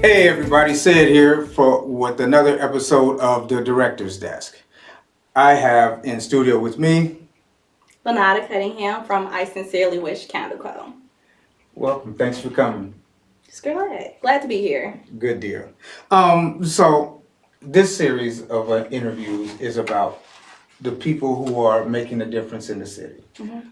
Hey everybody, Ced here with another episode of The Director's Desk. I have in studio with me, Lanada Cunningham from iSincerelyWish Candle Co. welcome, thanks for coming. Just glad to be here. Good deal. So this series of interviews is about the people who are making a difference in the city,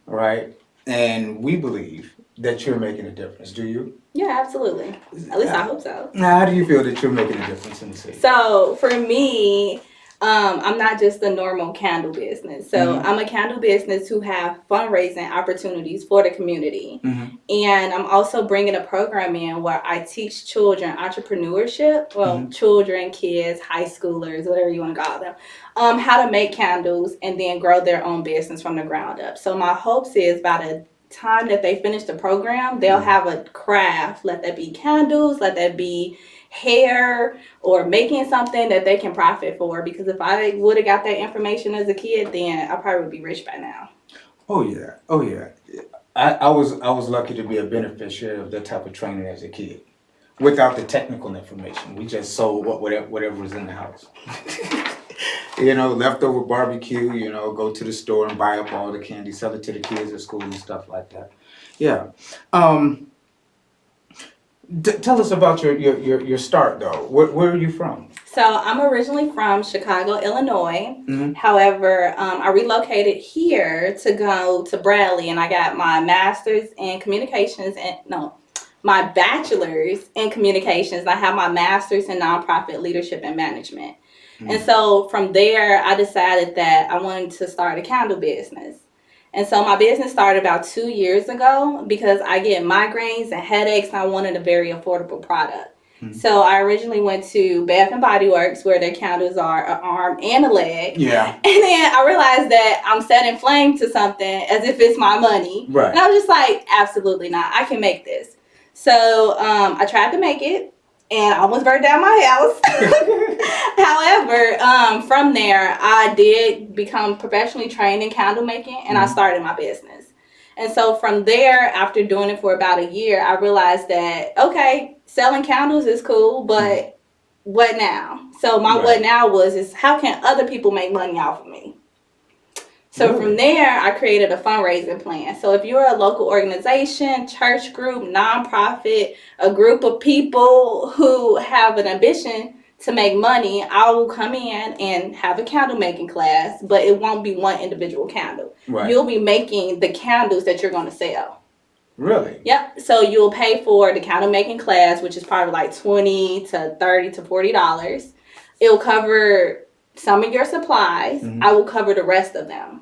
right? And we believe that you're making a difference, do you? Yeah, absolutely. At least I hope so. Now, how do you feel that you're making a difference in the city? So for me, I'm not just a normal candle business. So I'm a candle business who have fundraising opportunities for the community. And I'm also bringing a program in where I teach children entrepreneurship. Well, children, kids, high schoolers, whatever you want to call them, how to make candles and then grow their own business from the ground up. So my hopes is by the time that they finish the program, they'll have a craft. Let that be candles, let that be hair, or making something that they can profit for. Because if I would have got that information as a kid, then I probably would be rich by now. Oh yeah. I was lucky to be a beneficiary of that type of training as a kid. Without the technical information, we just sold whatever was in the house. Leftover barbecue. Go to the store and buy up all the candy, sell it to the kids at school and stuff like that. Yeah. Tell us about your start though. Where are you from? So I'm originally from Chicago, Illinois. However, I relocated here to go to Bradley, and I got my master's in communications my bachelor's in communications. I have my master's in nonprofit leadership and management. And so from there, I decided that I wanted to start a candle business. And so my business started about 2 years ago because I get migraines and headaches, and I wanted a very affordable product. So I originally went to Bath and Body Works, where their candles are an arm and a leg. Yeah. And then I realized that I'm setting flame to something as if it's my money. Right. And I was just like, absolutely not. I can make this. So I tried to make it, and I almost burned down my house. However, from there, I did become professionally trained in candle making, and I started my business. And so from there, after doing it for about a year, I realized that, okay, selling candles is cool, but what now? So my what now is how can other people make money off of me? So from there, I created a fundraising plan. So if you're a local organization, church group, nonprofit, a group of people who have an ambition to make money, I will come in and have a candle making class, but it won't be one individual candle. Right. You'll be making the candles that you're going to sell. Really? Yep. So you'll pay for the candle making class, which is probably like $20 to $30 to $40. It'll cover some of your supplies. I will cover the rest of them.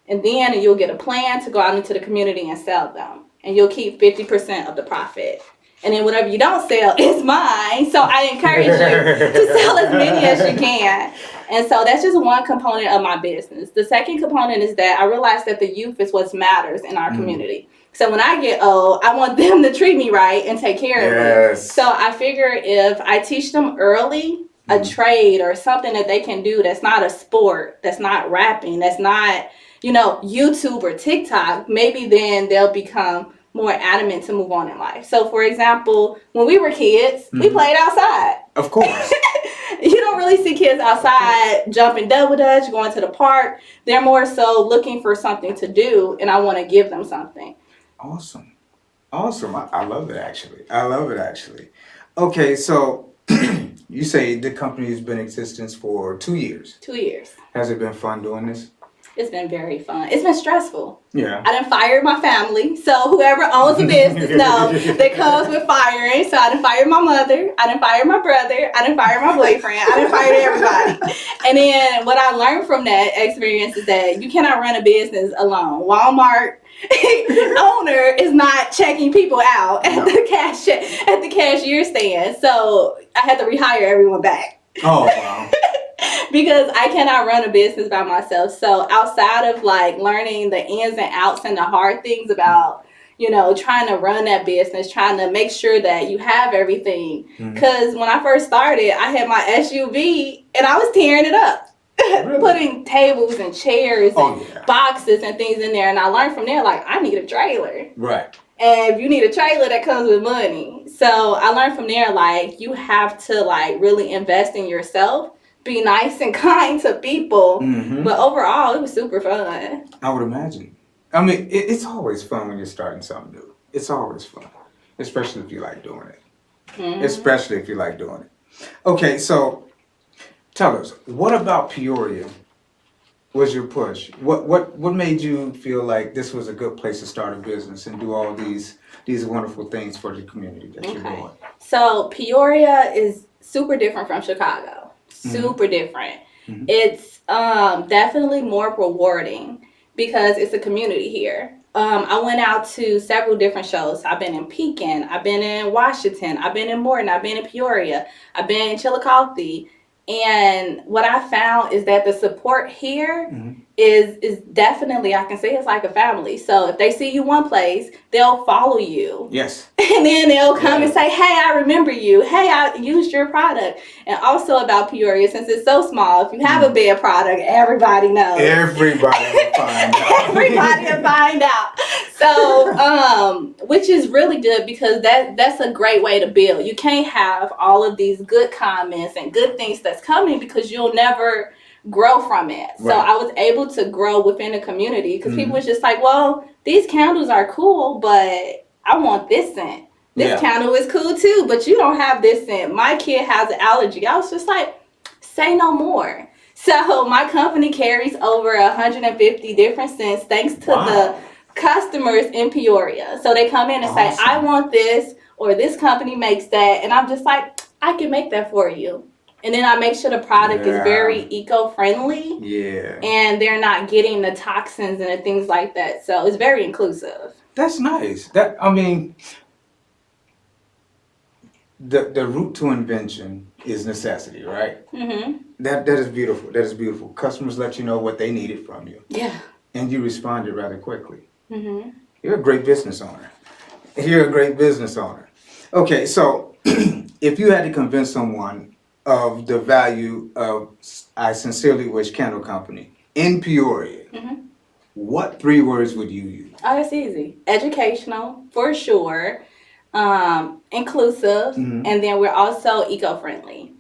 And then you'll get a plan to go out into the community and sell them. And you'll keep 50% of the profit. And then whatever you don't sell is mine. So I encourage you to sell as many as you can. And so that's just one component of my business. The second component is that I realize that the youth is what matters in our community. So when I get old, I want them to treat me right and take care of me. So I figure if I teach them early a trade or something that they can do that's not a sport, that's not rapping, that's not, YouTube or TikTok, maybe then they'll become more adamant to move on in life. So for example, when we were kids, we played outside. Of course. You don't really see kids outside jumping double dutch, going to the park. They're more so looking for something to do, and I want to give them something. Awesome. I love it actually. Okay, so you say the company has been in existence for 2 years. 2 years. Has it been fun doing this? It's been very fun. It's been stressful. Yeah. I done fired my family. So whoever owns a business knows that comes with firing. So I done fired my mother. I done fired my brother. I done fired my boyfriend. I done fired everybody. And then what I learned from that experience is that you cannot run a business alone. Walmart owner is not checking people out at the cashier stand. So I had to rehire everyone back. Oh, wow. Because I cannot run a business by myself. So outside of like learning the ins and outs and the hard things about, trying to run that business, trying to make sure that you have everything. Because when I first started, I had my SUV and I was tearing it up. Really? Putting tables and chairs and boxes and things in there. And I learned from there, like, I need a trailer. Right. And if you need a trailer, that comes with money. So I learned from there, like, you have to, like, really invest in yourself, be nice and kind to people. Mm-hmm. But overall, it was super fun. I would imagine. I mean, it's always fun when you're starting something new. It's always fun, especially if you like doing it. Mhm. Especially if you like doing it. Okay, so tell us, what about Peoria was your push? What made you feel like this was a good place to start a business and do all these wonderful things for the community that you're Okay. doing? So Peoria is super different from Chicago. Super different. Mhm. It's definitely more rewarding because it's a community here. I went out to several different shows. I've been in Pekin, I've been in Washington, I've been in Morton, I've been in Peoria, I've been in Chillicothe. And what I found is that the support here Mhm. is definitely, I can say it's like a family. So if they see you one place, they'll follow you. Yes. And then they'll come Yeah. and say, hey, I remember you. Hey, I used your product. And also about Peoria, since it's so small, if you have a bad product, everybody knows. Everybody will find out. Everybody will find out. So, which is really good because that's a great way to build. You can't have all of these good comments and good things that's coming because you'll never grow from it. So Right. I was able to grow within the community because people Mhm. was just like, well, these candles are cool, but I want this scent. This Yeah. candle is cool too, but you don't have this scent. My kid has an allergy. I was just like, say no more. So my company carries over 150 different scents thanks to the customers in Peoria. So they come in and say, I Awesome. want this, or this company makes that. And I'm just like, I can make that for you. And then I make sure the product is very eco-friendly Yeah. and they're not getting the toxins and the things like that. So it's very inclusive. That's nice. The route to invention is necessity, right? Mm-hmm. That is beautiful. That is beautiful. Customers let you know what they needed from you, Yeah. and you responded rather quickly. Mm-hmm. You're a great business owner. You're a great business owner. Okay, so if you had to convince someone of the value of I Sincerely Wish Candle Company in Peoria, Mm-hmm. what 3 words would you use? Oh, it's easy. Educational, for sure. Inclusive, Mhm. and then we're also eco-friendly.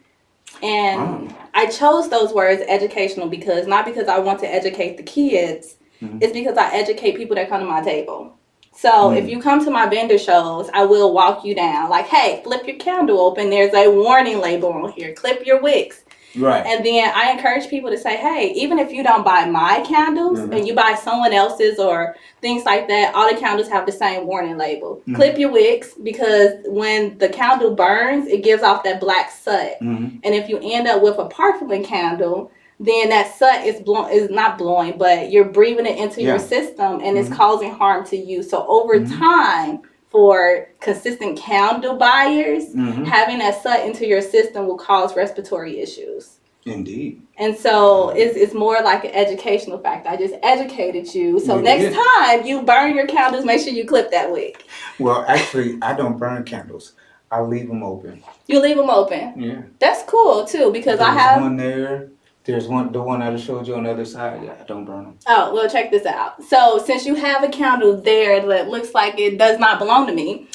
And I chose those words, educational, because not because I want to educate the kids, it's because I educate people that come to my table. So if you come to my vendor shows, I will walk you down. Like, hey, flip your candle open. There's a warning label on here. Clip your wicks. Right. And then I encourage people to say, hey, even if you don't buy my candles and you buy someone else's or things like that, all the candles have the same warning label. Clip your wicks because when the candle burns, it gives off that black soot. And if you end up with a parchment candle, then that soot is not blowing, but you're breathing it into your system and it's causing harm to you. So over time, for consistent candle buyers, having that soot into your system will cause respiratory issues. Indeed. And so it's more like an educational factor. I just educated you. So next time you burn your candles, make sure you clip that wick. Well, actually, I don't burn candles. I leave them open. You leave them open? Yeah. That's cool too because There's one there. There's the one I just showed you on the other side. Yeah, I don't burn them. Oh, well, check this out. So since you have a candle there that looks like it does not belong to me,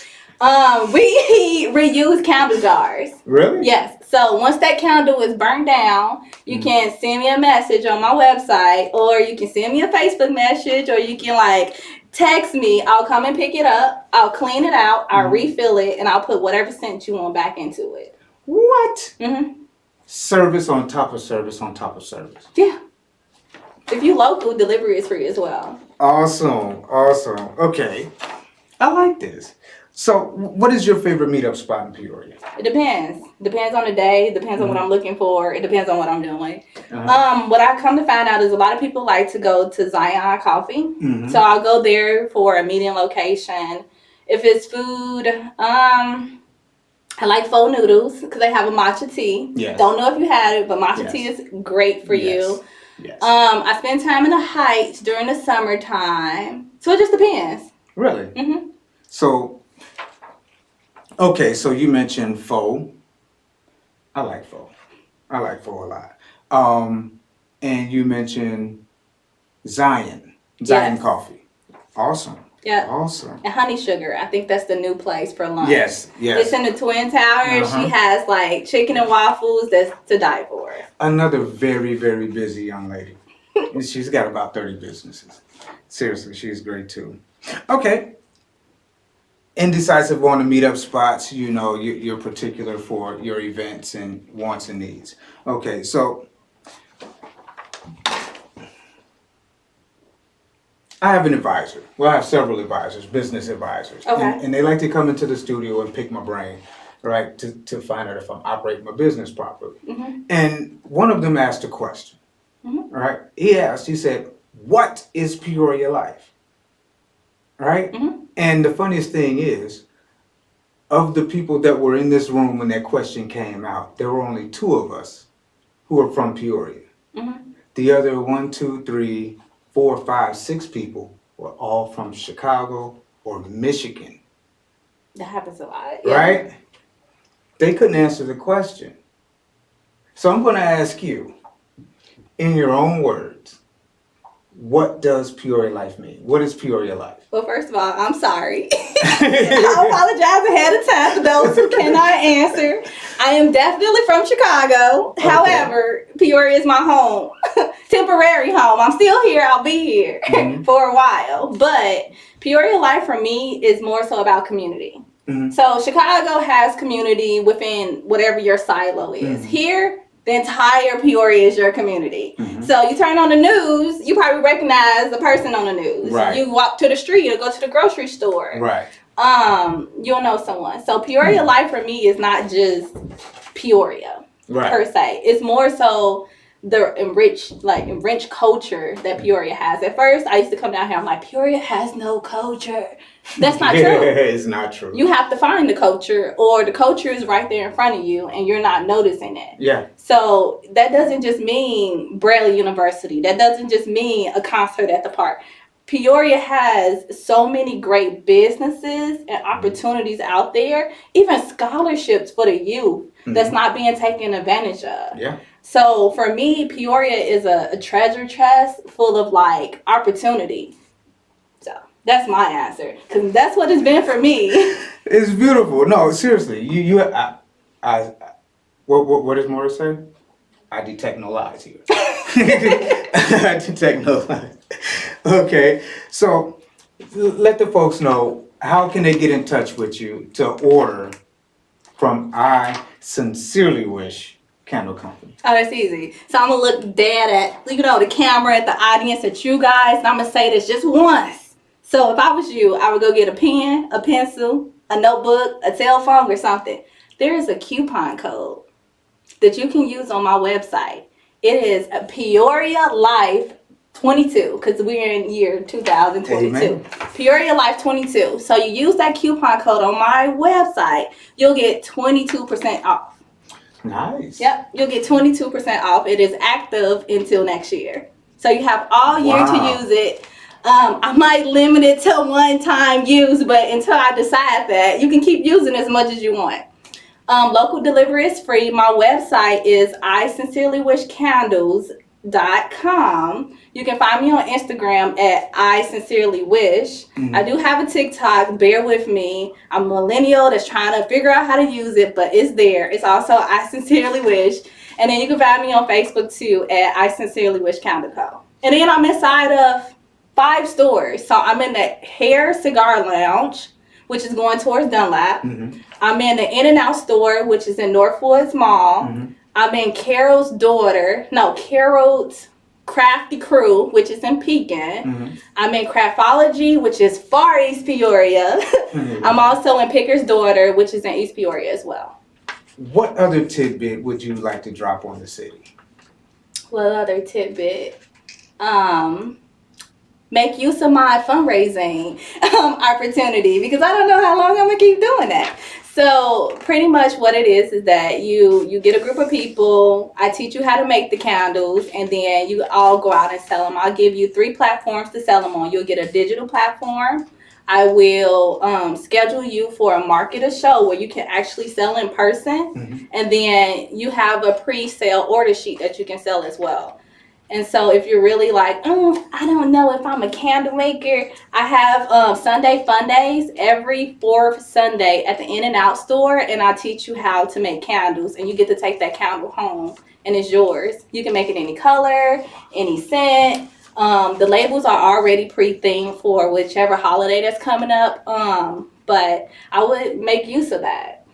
we reuse candle jars. Really? Yes. So once that candle is burned down, you can send me a message on my website, or you can send me a Facebook message, or you can like text me. I'll come and pick it up. I'll clean it out. I'll refill it, and I'll put whatever scent you want back into it. What? Mm-hmm. Service on top of service on top of service. Yeah. If you local, delivery is free as well. Awesome. Awesome. Okay. I like this. So, what is your favorite meetup spot in Peoria? It depends. Depends on the day. Depends on what I'm looking for. It depends on what I'm doing. Uh-huh. What I come to find out is a lot of people like to go to Zion Coffee. So I'll go there for a meeting location. If it's food, I like pho noodles because they have a matcha tea. Yes. Don't know if you had it, but matcha tea is great for you. Yes. I spend time in the Heights during the summertime. So it just depends. Really? Mm-hmm. So, okay, so you mentioned pho. I like pho. I like pho a lot. And you mentioned Zion Yes. Coffee. Awesome. Yeah. Awesome. And Honey Sugar, I think that's the new place for lunch. Yes. It's in the Twin Towers. She has like chicken and waffles that's to die for. Another very, very busy young lady. And she's got about 30 businesses. Seriously, she's great too. Okay. Indecisive on the meetup spots, you know, you're particular for your events and wants and needs. Okay, so I have an advisor. Well, I have several advisors, business advisors. Okay. And they like to come into the studio and pick my brain, right, to find out if I'm operating my business properly. And one of them asked a question, right? He said, what is Peoria Life? Right? And the funniest thing is, of the people that were in this room when that question came out, there were only 2 of us who are from Peoria. The other 1, 2, 3, 4, 5, 6 people were all from Chicago or Michigan. That happens a lot. Yeah. Right? They couldn't answer the question. So I'm going to ask you, in your own words, what does Peoria Life mean? What is Peoria Life? Well, first of all, I'm sorry. I apologize ahead of time for those who cannot answer. I am definitely from Chicago. Okay. However, Peoria is my home. Temporary home. I'm still here. I'll be here for a while. But Peoria Life for me is more so about community. So Chicago has community within whatever your silo is. Here, the entire Peoria is your community. So you turn on the news, you probably recognize the person on the news. Right. You walk to the street or go to the grocery store. Right. You'll know someone. So Peoria Life for me is not just Peoria per se. It's more so the enriched culture that Peoria has. At first, I used to come down here, I'm like, Peoria has no culture. That's not true. It's not true. You have to find the culture, or the culture is right there in front of you and you're not noticing it. Yeah. So that doesn't just mean Braille University. That doesn't just mean a concert at the park. Peoria has so many great businesses and opportunities out there, even scholarships for the youth that's not being taken advantage of. Yeah. So for me, Peoria is a treasure chest full of like opportunity. So that's my answer, because that's what it's been for me. It's beautiful. No, seriously, what does Morris say? I detect no lies here. I detect no lies. Okay, so let the folks know, how can they get in touch with you to order from iSincerelyWish Candle Company? Oh, that's easy. So I'm gonna look dead at, the camera, at the audience, at you guys, and I'm gonna say this just once. So if I was you, I would go get a pen, a pencil, a notebook, a cell phone, or something. There is a coupon code that you can use on my website. It is a Peoria Life 22, because we're in year 2022. Amen. Peoria Life 22. So you use that coupon code on my website, you'll get 22% off. Nice. Yep, you'll get 22% off. It is active until next year. So you have all year to use it. I might limit it to one-time use, but until I decide that, you can keep using as much as you want. Local delivery is free. My website is iSincerelyWishCandles.com. You can find me on Instagram at iSincerelyWish. I do have a TikTok. Bear with me. I'm a millennial that's trying to figure out how to use it, but it's there. It's also iSincerelyWish. And then you can find me on Facebook too at iSincerelyWish Candle Co. And then I'm inside of 5 stores. So I'm in the Hair Cigar Lounge, which is going towards Dunlap. I'm in the In-N-Out store, which is in Northwoods Mall. I'm in Carol's Crafty Crew, which is in Pekin. I'm in Craftology, which is Far East Peoria. I'm also in Picker's Daughter, which is in East Peoria as well. What other tidbit would you like to drop on the city? What other tidbit? Make use of my fundraising opportunity, because I don't know how long I'm gonna keep doing that. So pretty much what it is that you get a group of people, I teach you how to make the candles, and then you all go out and sell them. I'll give you 3 platforms to sell them on. You'll get a digital platform. I will schedule you for a market or show where you can actually sell in person. And then you have a pre-sale order sheet that you can sell as well. And so if you're really like, I don't know if I'm a candle maker, I have Sunday Fun Days every fourth Sunday at the In-N-Out store, and I teach you how to make candles, and you get to take that candle home, and it's yours. You can make it any color, any scent. The labels are already pre-themed for whichever holiday that's coming up, but I would make use of that.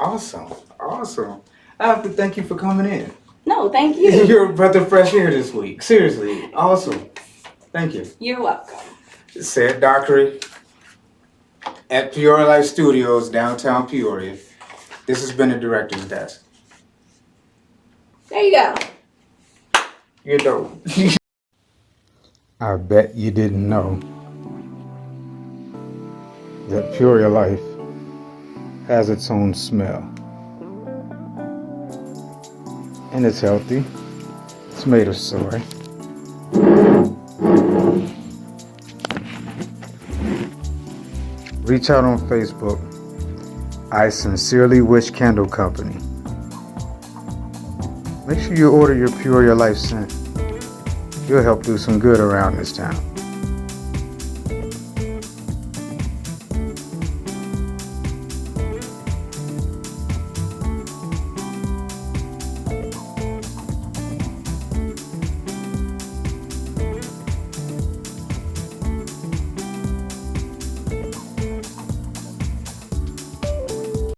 Awesome. I have to thank you for coming in. No, thank you. You're a breath of fresh air this week. Seriously, awesome. Thank you. You're welcome. Ced Dockery at Peoria Life Studios, downtown Peoria. This has been the Director's Desk. There you go. You're dope. I bet you didn't know that Peoria Life has its own smell. And it's healthy. It's made of soy. Reach out on Facebook. I Sincerely Wish Candle Company. Make sure you order your Peoria Life scent. You'll help do some good around this town.